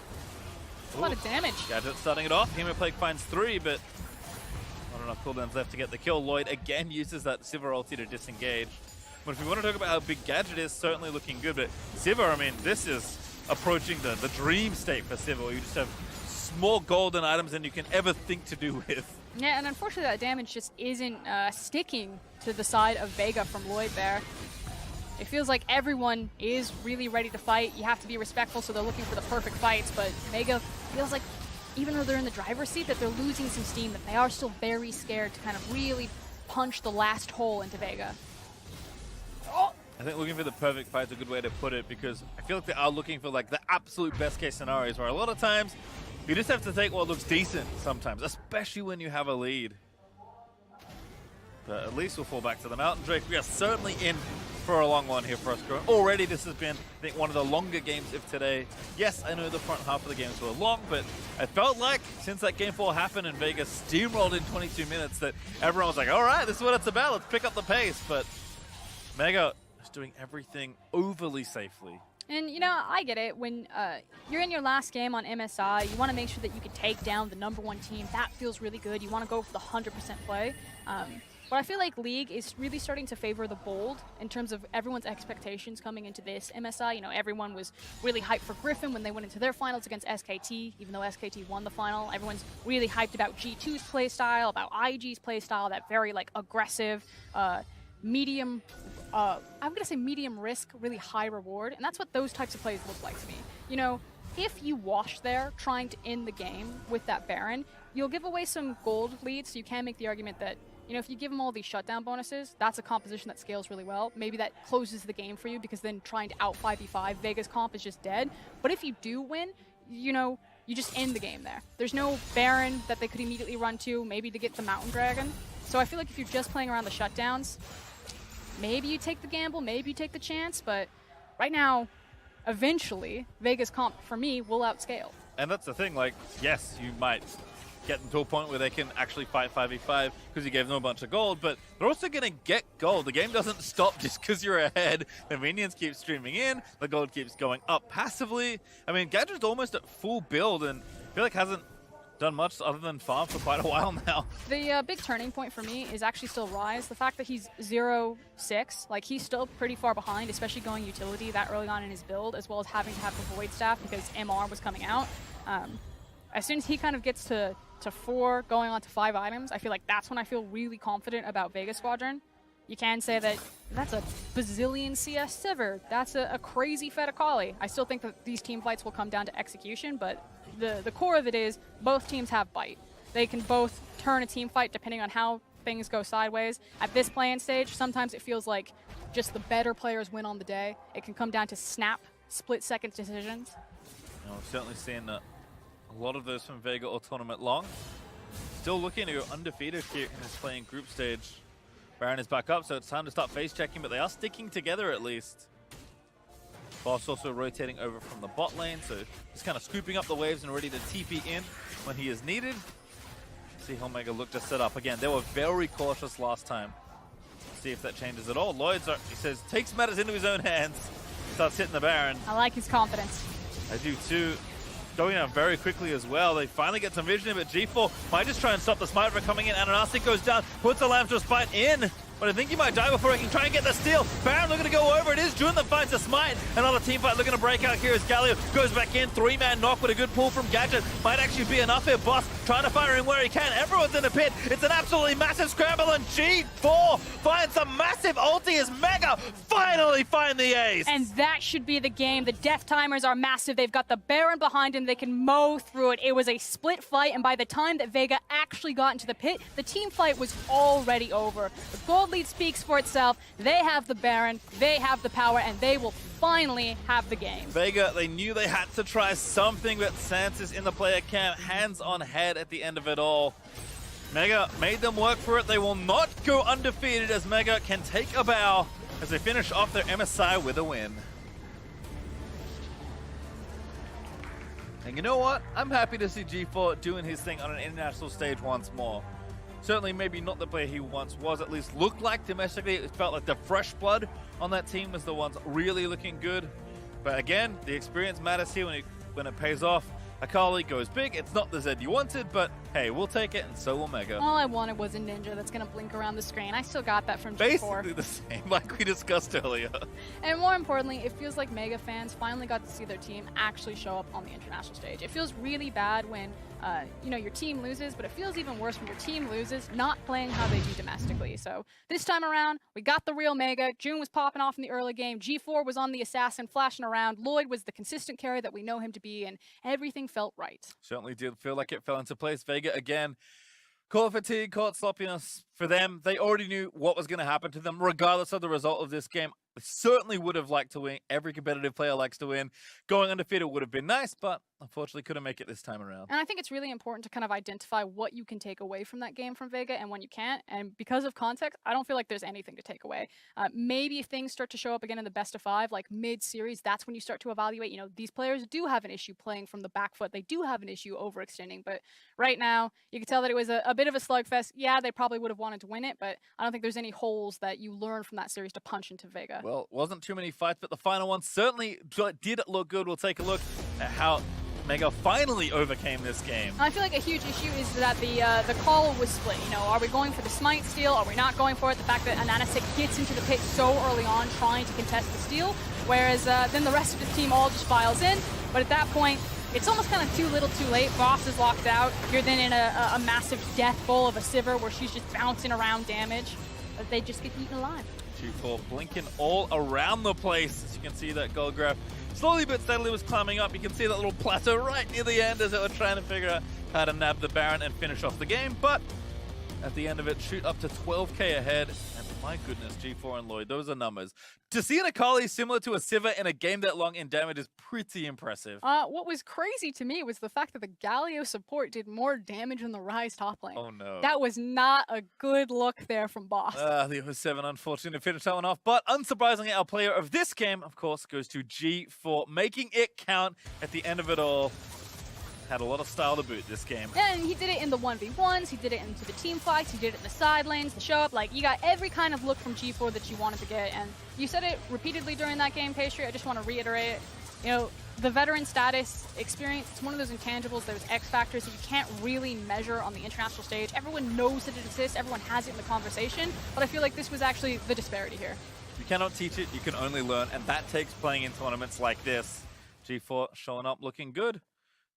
A lot of damage. Gadget starting it off. Hemoplague finds 3, but not enough cooldowns left to get the kill. Lloyd again uses that Sivir ulti to disengage. But if we want to talk about how big Gadget is, certainly looking good. But Sivir, I mean, this is approaching the dream state for Sivir, where you just have more golden items than you can ever think to do with. Yeah, and unfortunately that damage just isn't sticking to the side of Vega from Lloyd there. It feels like everyone is really ready to fight. You have to be respectful, so they're looking for the perfect fights, but Vega feels like, even though they're in the driver's seat, that they're losing some steam, that they are still very scared to kind of really punch the last hole into Vega. Oh! I think looking for the perfect fight is a good way to put it, because I feel like they are looking for like the absolute best case scenarios, where a lot of times you just have to take what looks decent sometimes, especially when you have a lead. But at least we'll fall back to the Mountain Drake. We are certainly in for a long one here for us. Already this has been, I think, one of the longer games of today. Yes, I know the front half of the games were long, but I felt like since that Game 4 happened and Vegas steamrolled in 22 minutes that everyone was like, all right, this is what it's about. Let's pick up the pace. But Mega is doing everything overly safely. And, you know, I get it. When you're in your last game on MSI, you want to make sure that you can take down the #1 team. That feels really good. You want to go for the 100% play. But I feel like League is really starting to favor the bold in terms of everyone's expectations coming into this MSI. You know, everyone was really hyped for Griffin when they went into their finals against SKT, even though SKT won the final. Everyone's really hyped about G2's playstyle, about IG's playstyle, that very, like, aggressive, medium, I'm going to say medium risk, really high reward. And that's what those types of plays look like to me. You know, if you wash there trying to end the game with that Baron, you'll give away some gold leads, so you can make the argument that, you know, if you give them all these shutdown bonuses, that's a composition that scales really well. Maybe that closes the game for you, because then trying to out 5v5 Vega's comp is just dead. But if you do win, you know, you just end the game there. There's no Baron that they could immediately run to, maybe to get the Mountain Dragon. So I feel like if you're just playing around the shutdowns, maybe you take the gamble, maybe you take the chance, but right now, eventually, Vega's comp, for me, will outscale. And that's the thing, like, yes, you might get them to a point where they can actually fight 5v5 because you gave them a bunch of gold, but they're also going to get gold. The game doesn't stop just because you're ahead. The minions keep streaming in, the gold keeps going up passively. I mean, Gadget's almost at full build, and I feel like hasn't done much other than farm for quite a while now. The big turning point for me is actually still Ryze. The fact that he's 0-6, like, he's still pretty far behind, especially going utility that early on in his build, as well as having to have the Void Staff because MR was coming out. As soon as he kind of gets to 4, going on to 5 items, I feel like that's when I feel really confident about Vega Squadron. You can say that that's a bazillion CS Sivir. That's a crazy Fed Akali. I still think that these team fights will come down to execution, but the core of it is both teams have bite. They can both turn a team fight depending on how things go sideways. At this play-in stage, sometimes it feels like just the better players win on the day. It can come down to snap, split-second decisions. I've certainly seen a lot of those from Vega all tournament long. Still looking to go undefeated here in this playing group stage. Baron is back up, so it's time to start face checking, but they are sticking together at least. Boss also rotating over from the bot lane, so just kind of scooping up the waves and ready to TP in when he is needed. See how Mega look to set up. Again, they were very cautious last time. See if that changes at all. Lloyd's, he says, takes matters into his own hands. Starts hitting the Baron. I like his confidence. I do too. Going down very quickly as well. They finally get some vision, but G4 might just try and stop the smite from coming in. Ananasi goes down, puts the Lamb to a spite in. But I think he might die before he can try and get the steal. Baron looking to go over. It is Jun that finds the smite. Another team fight looking to break out here as Galio goes back in. 3-man knock with a good pull from Gadget. Might actually be enough here. Boss trying to fire in where he can. Everyone's in the pit. It's an absolutely massive scramble, and G4 finds a massive ulti as Mega finally find the ace. And that should be the game. The death timers are massive. They've got the Baron behind him. They can mow through it. It was a split fight, and by the time that Vega actually got into the pit, the team fight was already over. The gold lead speaks for itself. They have the Baron, they have the power, and they will finally have the game. Vega, they knew they had to try something, but Sansa's in the player camp, hands on head at the end of it all. Mega made them work for it. They will not go undefeated as Mega can take a bow as they finish off their MSI with a win. And you know what? I'm happy to see G4 doing his thing on an international stage once more. Certainly maybe not the player he once was, at least looked like domestically. It felt like the fresh blood on that team was the ones really looking good. But again, the experience matters here when it pays off. Akali goes big. It's not the Zed you wanted, but hey, we'll take it, and so will Mega. All I wanted was a ninja that's going to blink around the screen. I still got that from G4. Basically the same, like we discussed earlier. And more importantly, it feels like Mega fans finally got to see their team actually show up on the international stage. It feels really bad when your team loses, but it feels even worse when your team loses not playing how they do domestically. So this time around, we got the real Mega. June was popping off in the early game. G4 was on the assassin, flashing around. Lloyd was the consistent carry that we know him to be, and everything felt right. Certainly did feel like it fell into place. Vega again. Caught fatigue, caught sloppiness for them. They already knew what was going to happen to them, regardless of the result of this game. They certainly would have liked to win. Every competitive player likes to win. Going undefeated would have been nice, but unfortunately couldn't make it this time around. And I think it's really important to kind of identify what you can take away from that game from Vega and when you can't. And because of context, I don't feel like there's anything to take away. Maybe if things start to show up again in the best of 5, like mid-series, that's when you start to evaluate, these players do have an issue playing from the back foot. They do have an issue overextending. But right now, you can tell that it was a bit of a slugfest. Yeah, they probably would have wanted to win it, but I don't think there's any holes that you learn from that series to punch into Vega. Well, wasn't too many fights, but the final one certainly did look good. We'll take a look at how Mega finally overcame this game. I feel like a huge issue is that the call was split. Are we going for the smite steal? Are we not going for it? The fact that Ananasik gets into the pit so early on trying to contest the steal, whereas then the rest of the team all just files in. But at that point, it's almost kind of too little too late. Boss is locked out. You're then in a massive death bowl of a Sivir where she's just bouncing around damage. But they just get eaten alive. G4 blinking all around the place. As you can see that gold graph slowly but steadily was climbing up. You can see that little plateau right near the end as it was trying to figure out how to nab the Baron and finish off the game. But at the end of it, shoot up to 12k ahead. And my goodness, G4 and Lloyd, those are numbers. To see an Akali similar to a Sivir in a game that long in damage is pretty impressive. What was crazy to me was the fact that the Galio support did more damage than the Ryze top lane. Oh no. That was not a good look there from Boss. The 07 unfortunately finished that one off. But unsurprisingly, our player of this game, of course, goes to G4, making it count at the end of it all. Had a lot of style to boot this game. Yeah, and he did it in the 1v1s, he did it into the team fights, he did it in the side lanes, the show up. Like, you got every kind of look from G4 that you wanted to get. And you said it repeatedly during that game, Pastry. I just want to reiterate it. The veteran status experience, it's one of those intangibles, those X factors that you can't really measure on the international stage. Everyone knows that it exists, everyone has it in the conversation, but I feel like this was actually the disparity here. You cannot teach it, you can only learn, and that takes playing in tournaments like this. G4 showing up looking good.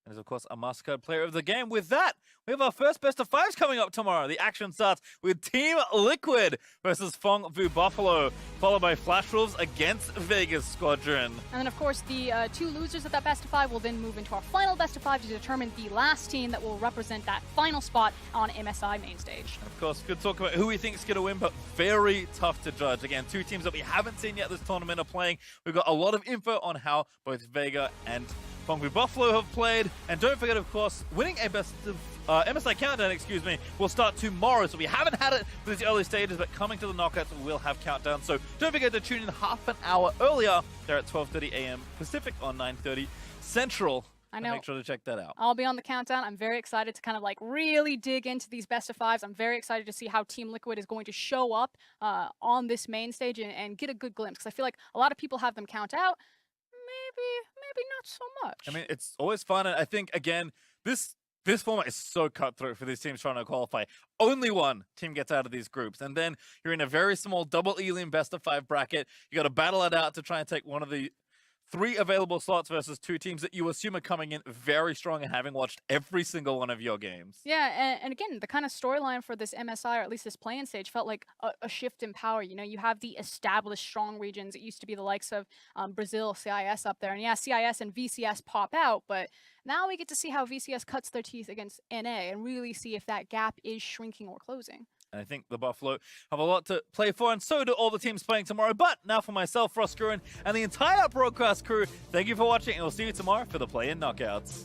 And is, of course, a must-card player of the game. With that, we have our first best of 5s coming up tomorrow. The action starts with Team Liquid versus Fong Vu Buffalo, followed by Flash Wolves against Vega Squadron. And then, of course, the 2 losers of that best of 5 will then move into our final best of 5 to determine the last team that will represent that final spot on MSI main stage. And of course, good talk about who we think is going to win, but very tough to judge. Again, 2 teams that we haven't seen yet this tournament are playing. We've got a lot of info on how both Vega and Fong Vu Buffalo have played, and don't forget, of course, winning a best of MSI Countdown, will start tomorrow. So we haven't had it for these early stages, but coming to the knockouts, we will have Countdown. So don't forget to tune in half an hour earlier. They're at 12:30 a.m. Pacific on 9:30 Central. I know. Make sure to check that out. I'll be on the countdown. I'm very excited to kind of really dig into these best of 5s. I'm very excited to see how Team Liquid is going to show up on this main stage and get a good glimpse, because I feel like a lot of people have them count out. Maybe not so much. I mean, it's always fun, and I think, again, this format is so cutthroat for these teams trying to qualify. Only one team gets out of these groups, and then you're in a very small double Elim best of 5 bracket. You got to battle it out to try and take one of the 3 available slots versus 2 teams that you assume are coming in very strong and having watched every single one of your games. Yeah, and again, the kind of storyline for this MSI, or at least this play-in stage, felt like a shift in power. You have the established strong regions. It used to be the likes of Brazil, CIS up there. And yeah, CIS and VCS pop out, but now we get to see how VCS cuts their teeth against NA and really see if that gap is shrinking or closing. And I think the Buffalo have a lot to play for, and so do all the teams playing tomorrow. But now for myself, Ross Gurin, and the entire broadcast crew, thank you for watching, and we'll see you tomorrow for the play-in knockouts.